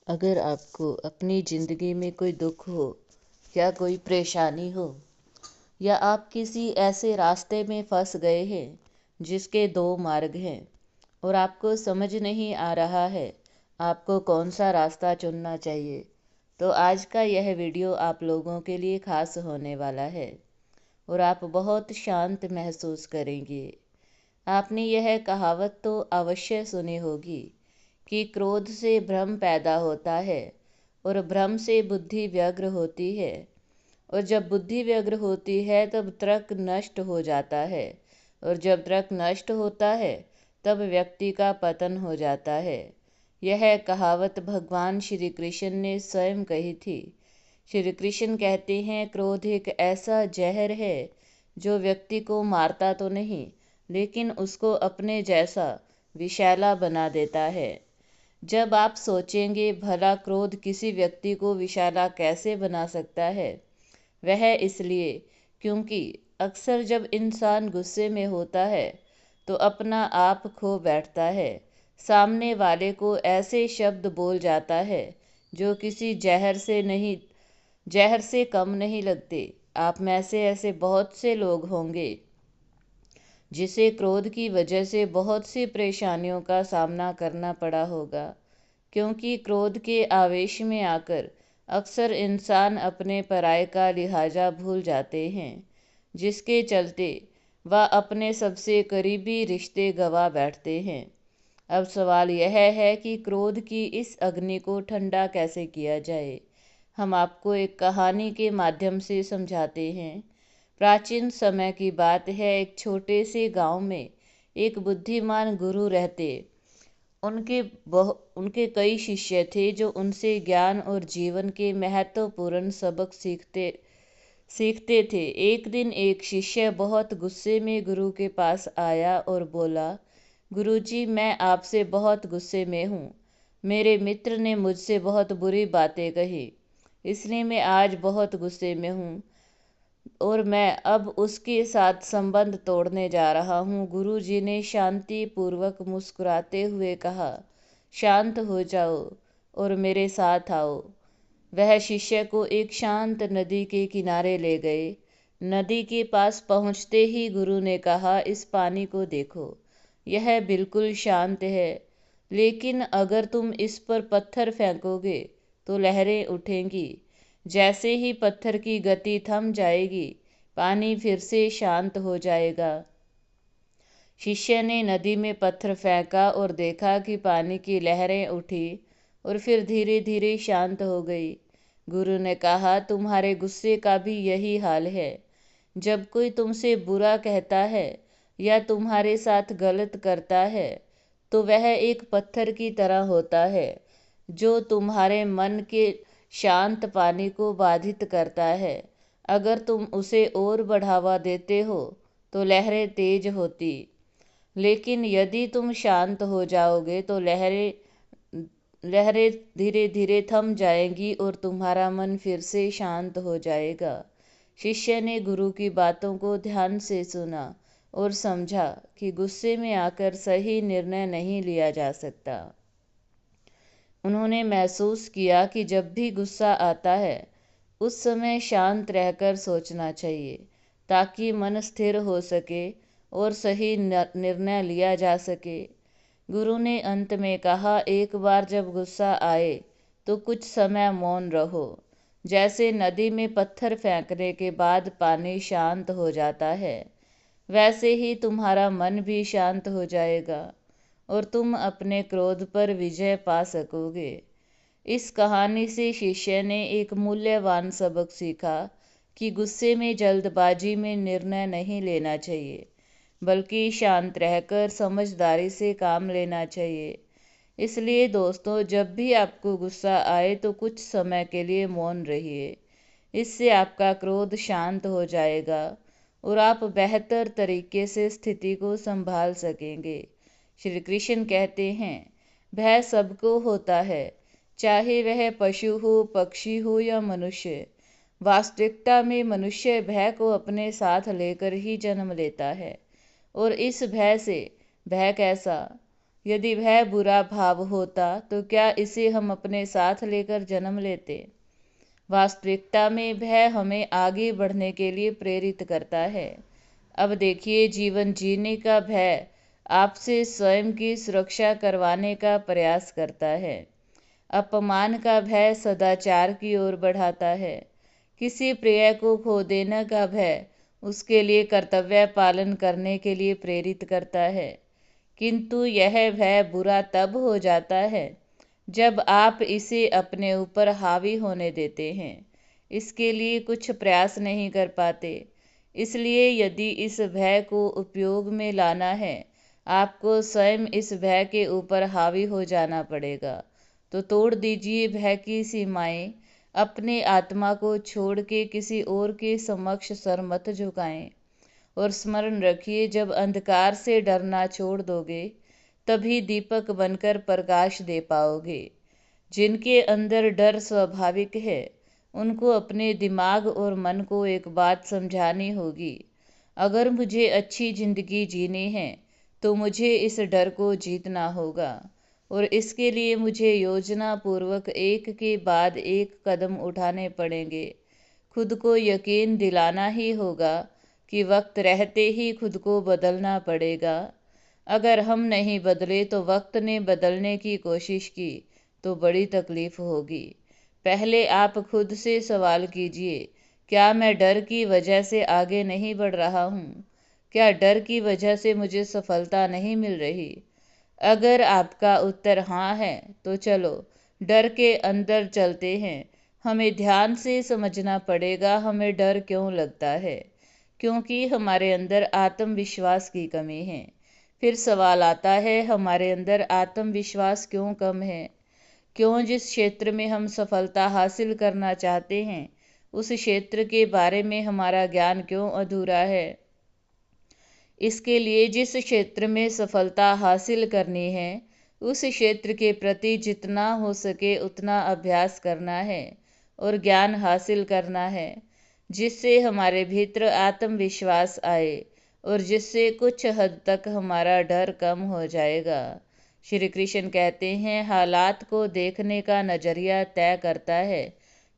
अगर आपको अपनी ज़िंदगी में कोई दुख हो या कोई परेशानी हो या आप किसी ऐसे रास्ते में फंस गए हैं जिसके दो मार्ग हैं और आपको समझ नहीं आ रहा है आपको कौन सा रास्ता चुनना चाहिए, तो आज का यह वीडियो आप लोगों के लिए खास होने वाला है और आप बहुत शांत महसूस करेंगे। आपने यह कहावत तो अवश्य सुनी होगी कि क्रोध से भ्रम पैदा होता है और भ्रम से बुद्धि व्यग्र होती है, और जब बुद्धि व्यग्र होती है तब तर्क नष्ट हो जाता है, और जब तर्क नष्ट होता है तब व्यक्ति का पतन हो जाता है। यह कहावत भगवान श्री कृष्ण ने स्वयं कही थी। श्री कृष्ण कहते हैं, क्रोध एक ऐसा जहर है जो व्यक्ति को मारता तो नहीं, लेकिन उसको अपने जैसा विषैला बना देता है। जब आप सोचेंगे भला क्रोध किसी व्यक्ति को विषैला कैसे बना सकता है, वह इसलिए क्योंकि अक्सर जब इंसान गुस्से में होता है तो अपना आप खो बैठता है, सामने वाले को ऐसे शब्द बोल जाता है जो किसी जहर से कम नहीं लगते। आप में से ऐसे बहुत से लोग होंगे जिसे क्रोध की वजह से बहुत सी परेशानियों का सामना करना पड़ा होगा, क्योंकि क्रोध के आवेश में आकर अक्सर इंसान अपने पराये का लिहाजा भूल जाते हैं, जिसके चलते वह अपने सबसे करीबी रिश्ते गंवा बैठते हैं। अब सवाल यह है कि क्रोध की इस अग्नि को ठंडा कैसे किया जाए। हम आपको एक कहानी के माध्यम से समझाते हैं। प्राचीन समय की बात है, एक छोटे से गांव में एक बुद्धिमान गुरु रहते। उनके उनके कई शिष्य थे जो उनसे ज्ञान और जीवन के महत्वपूर्ण सबक सीखते थे। एक दिन एक शिष्य बहुत गुस्से में गुरु के पास आया और बोला, गुरुजी, मैं आपसे बहुत गुस्से में हूँ। मेरे मित्र ने मुझसे बहुत बुरी बातें कही, इसलिए मैं आज बहुत गुस्से में हूँ और मैं अब उसके साथ संबंध तोड़ने जा रहा हूँ। गुरुजी ने शांति पूर्वक मुस्कुराते हुए कहा, शांत हो जाओ और मेरे साथ आओ। वह शिष्य को एक शांत नदी के किनारे ले गए। नदी के पास पहुँचते ही गुरु ने कहा, इस पानी को देखो, यह बिल्कुल शांत है, लेकिन अगर तुम इस पर पत्थर फेंकोगे तो लहरें उठेंगी। जैसे ही पत्थर की गति थम जाएगी, पानी फिर से शांत हो जाएगा। शिष्य ने नदी में पत्थर फेंका और देखा कि पानी की लहरें उठी और फिर धीरे धीरे शांत हो गई। गुरु ने कहा, तुम्हारे गुस्से का भी यही हाल है। जब कोई तुमसे बुरा कहता है या तुम्हारे साथ गलत करता है तो वह एक पत्थर की तरह होता है जो तुम्हारे मन के शांत पानी को बाधित करता है। अगर तुम उसे और बढ़ावा देते हो तो लहरें तेज होती, लेकिन यदि तुम शांत हो जाओगे तो लहरें लहरें धीरे धीरे थम जाएंगी और तुम्हारा मन फिर से शांत हो जाएगा। शिष्य ने गुरु की बातों को ध्यान से सुना और समझा कि गुस्से में आकर सही निर्णय नहीं लिया जा सकता। उन्होंने महसूस किया कि जब भी गुस्सा आता है उस समय शांत रहकर सोचना चाहिए ताकि मन स्थिर हो सके और सही निर्णय लिया जा सके। गुरु ने अंत में कहा, एक बार जब गुस्सा आए तो कुछ समय मौन रहो। जैसे नदी में पत्थर फेंकने के बाद पानी शांत हो जाता है, वैसे ही तुम्हारा मन भी शांत हो जाएगा और तुम अपने क्रोध पर विजय पा सकोगे। इस कहानी से शिष्य ने एक मूल्यवान सबक सीखा कि गुस्से में जल्दबाजी में निर्णय नहीं लेना चाहिए, बल्कि शांत रहकर समझदारी से काम लेना चाहिए। इसलिए दोस्तों, जब भी आपको गुस्सा आए तो कुछ समय के लिए मौन रहिए। इससे आपका क्रोध शांत हो जाएगा और आप बेहतर तरीके से स्थिति को संभाल सकेंगे। श्री कृष्ण कहते हैं, भय सबको होता है, चाहे वह पशु हो, पक्षी हो या मनुष्य। वास्तविकता में मनुष्य भय को अपने साथ लेकर ही जन्म लेता है, और इस भय से, भय कैसा, यदि भय बुरा भाव होता तो क्या इसे हम अपने साथ लेकर जन्म लेते? वास्तविकता में भय हमें आगे बढ़ने के लिए प्रेरित करता है। अब देखिए, जीवन जीने का भय आपसे स्वयं की सुरक्षा करवाने का प्रयास करता है। अपमान का भय सदाचार की ओर बढ़ाता है। किसी प्रिय को खो देने का भय उसके लिए कर्तव्य पालन करने के लिए प्रेरित करता है। किंतु यह भय बुरा तब हो जाता है जब आप इसे अपने ऊपर हावी होने देते हैं, इसके लिए कुछ प्रयास नहीं कर पाते। इसलिए यदि इस भय को उपयोग में लाना है, आपको स्वयं इस भय के ऊपर हावी हो जाना पड़ेगा। तो तोड़ दीजिए भय की सीमाएं, अपने आत्मा को छोड़ के किसी और के समक्ष सर मत झुकाएं। और स्मरण रखिए, जब अंधकार से डरना छोड़ दोगे तभी दीपक बनकर प्रकाश दे पाओगे। जिनके अंदर डर स्वाभाविक है, उनको अपने दिमाग और मन को एक बात समझानी होगी। अगर मुझे अच्छी जिंदगी जीनी है तो मुझे इस डर को जीतना होगा, और इसके लिए मुझे योजना पूर्वक एक के बाद एक कदम उठाने पड़ेंगे। खुद को यकीन दिलाना ही होगा कि वक्त रहते ही खुद को बदलना पड़ेगा। अगर हम नहीं बदले तो वक्त ने बदलने की कोशिश की तो बड़ी तकलीफ होगी। पहले आप खुद से सवाल कीजिए, क्या मैं डर की वजह से आगे नहीं बढ़ रहा हूँ? क्या डर की वजह से मुझे सफलता नहीं मिल रही? अगर आपका उत्तर हाँ है तो चलो डर के अंदर चलते हैं। हमें ध्यान से समझना पड़ेगा हमें डर क्यों लगता है, क्योंकि हमारे अंदर आत्मविश्वास की कमी है। फिर सवाल आता है, हमारे अंदर आत्मविश्वास क्यों कम है? क्यों जिस क्षेत्र में हम सफलता हासिल करना चाहते हैं उस क्षेत्र के बारे में हमारा ज्ञान क्यों अधूरा है? इसके लिए जिस क्षेत्र में सफलता हासिल करनी है उस क्षेत्र के प्रति जितना हो सके उतना अभ्यास करना है और ज्ञान हासिल करना है, जिससे हमारे भीतर आत्मविश्वास आए और जिससे कुछ हद तक हमारा डर कम हो जाएगा। श्री कृष्ण कहते हैं, हालात को देखने का नज़रिया तय करता है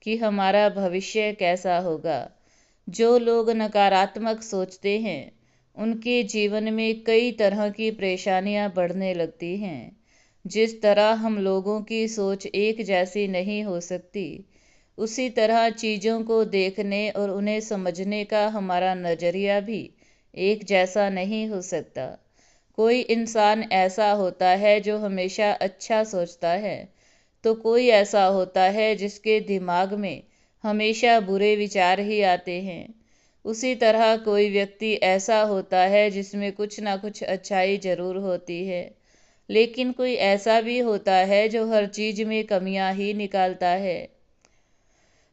कि हमारा भविष्य कैसा होगा। जो लोग नकारात्मक सोचते हैं उनके जीवन में कई तरह की परेशानियां बढ़ने लगती हैं। जिस तरह हम लोगों की सोच एक जैसी नहीं हो सकती, उसी तरह चीज़ों को देखने और उन्हें समझने का हमारा नज़रिया भी एक जैसा नहीं हो सकता। कोई इंसान ऐसा होता है जो हमेशा अच्छा सोचता है, तो कोई ऐसा होता है जिसके दिमाग में हमेशा बुरे विचार ही आते हैं। उसी तरह कोई व्यक्ति ऐसा होता है जिसमें कुछ ना कुछ अच्छाई जरूर होती है, लेकिन कोई ऐसा भी होता है जो हर चीज़ में कमियां ही निकालता है।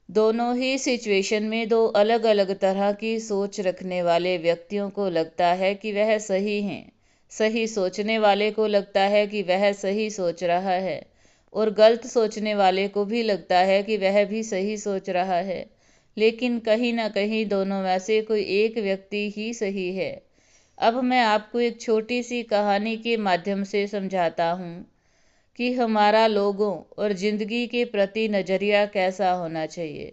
दोनों ही सिचुएशन में दो अलग अलग तरह की सोच रखने वाले व्यक्तियों को लगता है कि वह सही हैं। सही सोचने वाले को लगता है कि वह सही सोच रहा है, और गलत सोचने वाले को भी लगता है कि वह भी सही सोच रहा है। लेकिन कहीं ना कहीं दोनों में से कोई एक व्यक्ति ही सही है। अब मैं आपको एक छोटी सी कहानी के माध्यम से समझाता हूँ कि हमारा लोगों और ज़िंदगी के प्रति नज़रिया कैसा होना चाहिए।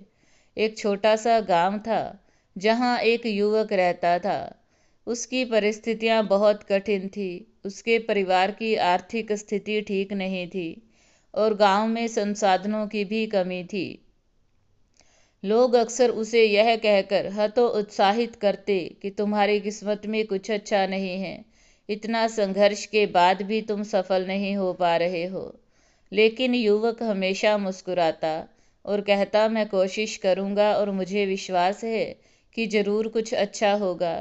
एक छोटा सा गांव था जहां एक युवक रहता था। उसकी परिस्थितियां बहुत कठिन थी। उसके परिवार की आर्थिक स्थिति ठीक नहीं थी और गांव में संसाधनों की भी कमी थी। लोग अक्सर उसे यह कहकर हतोत्साहित करते कि तुम्हारी किस्मत में कुछ अच्छा नहीं है, इतना संघर्ष के बाद भी तुम सफल नहीं हो पा रहे हो। लेकिन युवक हमेशा मुस्कुराता और कहता, मैं कोशिश करूंगा और मुझे विश्वास है कि जरूर कुछ अच्छा होगा।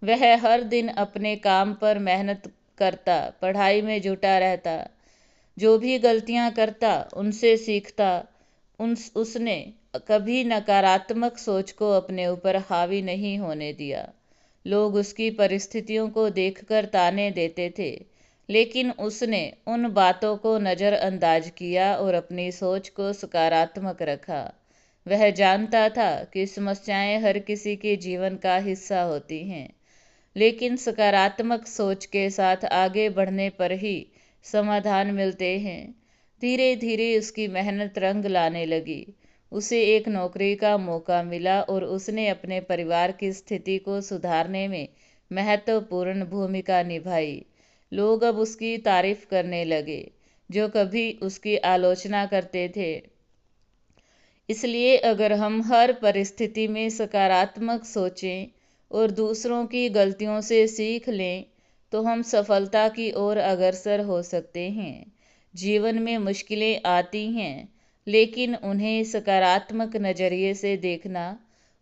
वह हर दिन अपने काम पर मेहनत करता, पढ़ाई में जुटा रहता, जो भी गलतियां करता उनसे सीखता। उसने कभी नकारात्मक सोच को अपने ऊपर हावी नहीं होने दिया। लोग उसकी परिस्थितियों को देखकर ताने देते थे, लेकिन उसने उन बातों को नज़रअंदाज किया और अपनी सोच को सकारात्मक रखा। वह जानता था कि समस्याएं हर किसी के जीवन का हिस्सा होती हैं, लेकिन सकारात्मक सोच के साथ आगे बढ़ने पर ही समाधान मिलते हैं। धीरे धीरे उसकी मेहनत रंग लाने लगी। उसे एक नौकरी का मौका मिला और उसने अपने परिवार की स्थिति को सुधारने में महत्वपूर्ण भूमिका निभाई। लोग अब उसकी तारीफ करने लगे, जो कभी उसकी आलोचना करते थे। इसलिए अगर हम हर परिस्थिति में सकारात्मक सोचें और दूसरों की गलतियों से सीख लें, तो हम सफलता की ओर अग्रसर हो सकते हैं। जीवन में मुश्किलें आती हैं, लेकिन उन्हें सकारात्मक नज़रिए से देखना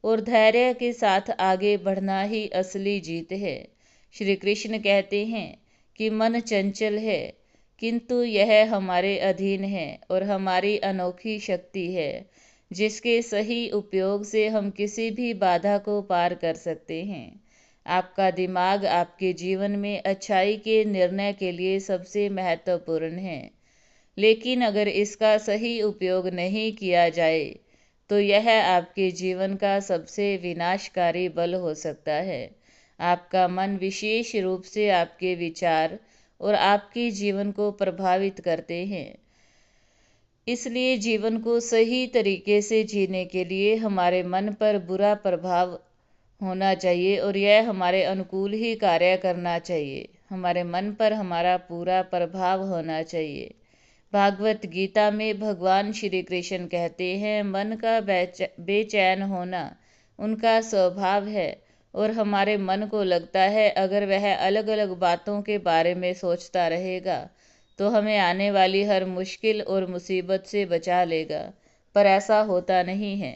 और धैर्य के साथ आगे बढ़ना ही असली जीत है। श्री कृष्ण कहते हैं कि मन चंचल है, किंतु यह हमारे अधीन है और हमारी अनोखी शक्ति है, जिसके सही उपयोग से हम किसी भी बाधा को पार कर सकते हैं। आपका दिमाग आपके जीवन में अच्छाई के निर्णय के लिए सबसे महत्वपूर्ण है, लेकिन अगर इसका सही उपयोग नहीं किया जाए तो यह आपके जीवन का सबसे विनाशकारी बल हो सकता है। आपका मन विशेष रूप से आपके विचार और आपके जीवन को प्रभावित करते हैं। इसलिए जीवन को सही तरीके से जीने के लिए हमारे मन पर बुरा प्रभाव होना चाहिए और यह हमारे अनुकूल ही कार्य करना चाहिए। हमारे मन पर हमारा पूरा प्रभाव होना चाहिए। भागवत गीता में भगवान श्री कृष्ण कहते हैं, मन का बेचैन होना उनका स्वभाव है और हमारे मन को लगता है अगर वह अलग अलग बातों के बारे में सोचता रहेगा तो हमें आने वाली हर मुश्किल और मुसीबत से बचा लेगा। पर ऐसा होता नहीं है।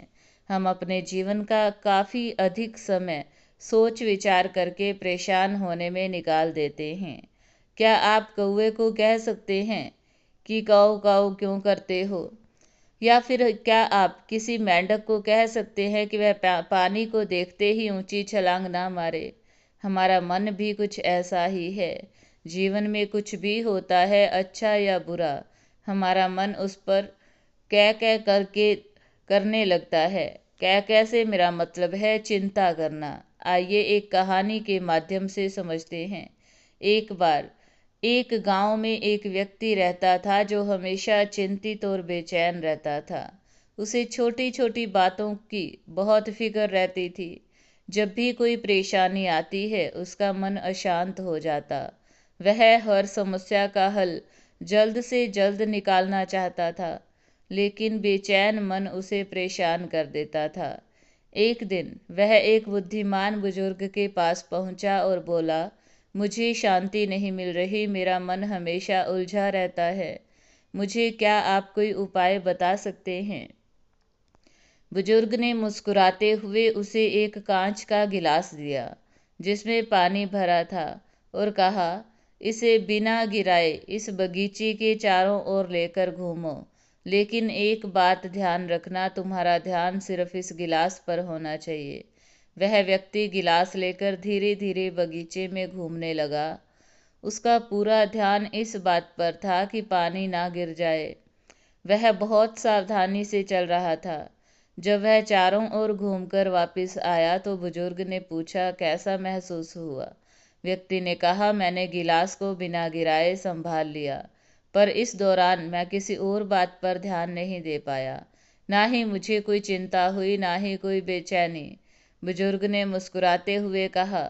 हम अपने जीवन का काफ़ी अधिक समय सोच विचार करके परेशान होने में निकाल देते हैं। क्या आप कौवे को कह सकते हैं कि काऊ काऊ क्यों करते हो? या फिर क्या आप किसी मेंढक को कह सकते हैं कि वह पानी को देखते ही ऊंची छलांग ना मारे? हमारा मन भी कुछ ऐसा ही है। जीवन में कुछ भी होता है, अच्छा या बुरा, हमारा मन उस पर कह कह करके करने लगता है। कह कह से मेरा मतलब है चिंता करना। आइए एक कहानी के माध्यम से समझते हैं। एक बार एक गांव में एक व्यक्ति रहता था जो हमेशा चिंतित और बेचैन रहता था। उसे छोटी छोटी बातों की बहुत फिक्र रहती थी। जब भी कोई परेशानी आती है उसका मन अशांत हो जाता। वह हर समस्या का हल जल्द से जल्द निकालना चाहता था, लेकिन बेचैन मन उसे परेशान कर देता था। एक दिन वह एक बुद्धिमान बुजुर्ग के पास पहुंचा और बोला, मुझे शांति नहीं मिल रही, मेरा मन हमेशा उलझा रहता है। मुझे क्या आप कोई उपाय बता सकते हैं? बुजुर्ग ने मुस्कुराते हुए उसे एक कांच का गिलास दिया जिसमें पानी भरा था और कहा, इसे बिना गिराए इस बगीचे के चारों ओर लेकर घूमो, लेकिन एक बात ध्यान रखना, तुम्हारा ध्यान सिर्फ इस गिलास पर होना चाहिए। वह व्यक्ति गिलास लेकर धीरे धीरे बगीचे में घूमने लगा। उसका पूरा ध्यान इस बात पर था कि पानी ना गिर जाए। वह बहुत सावधानी से चल रहा था। जब वह चारों ओर घूमकर वापस आया तो बुजुर्ग ने पूछा, कैसा महसूस हुआ? व्यक्ति ने कहा, मैंने गिलास को बिना गिराए संभाल लिया, पर इस दौरान मैं किसी और बात पर ध्यान नहीं दे पाया। ना ही मुझे कोई चिंता हुई, ना ही कोई बेचैनी। बुजुर्ग ने मुस्कुराते हुए कहा,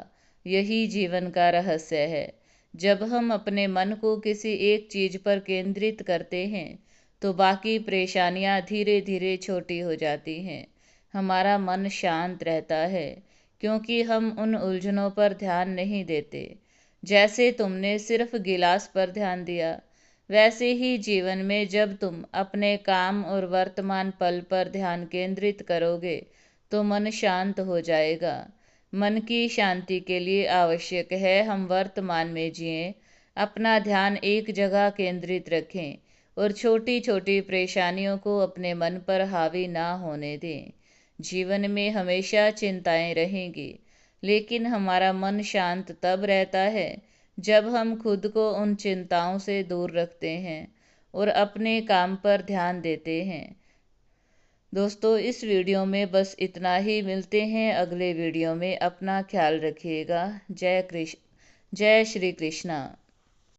यही जीवन का रहस्य है। जब हम अपने मन को किसी एक चीज पर केंद्रित करते हैं तो बाकी परेशानियां धीरे धीरे छोटी हो जाती हैं। हमारा मन शांत रहता है क्योंकि हम उन उलझनों पर ध्यान नहीं देते। जैसे तुमने सिर्फ गिलास पर ध्यान दिया, वैसे ही जीवन में जब तुम अपने काम और वर्तमान पल पर ध्यान केंद्रित करोगे तो मन शांत हो जाएगा। मन की शांति के लिए आवश्यक है हम वर्तमान में जिएं, अपना ध्यान एक जगह केंद्रित रखें और छोटी छोटी परेशानियों को अपने मन पर हावी ना होने दें। जीवन में हमेशा चिंताएं रहेंगी, लेकिन हमारा मन शांत तब रहता है जब हम खुद को उन चिंताओं से दूर रखते हैं और अपने काम पर ध्यान देते हैं। दोस्तों, इस वीडियो में बस इतना ही। मिलते हैं अगले वीडियो में। अपना ख्याल रखिएगा। जय श्री कृष्णा।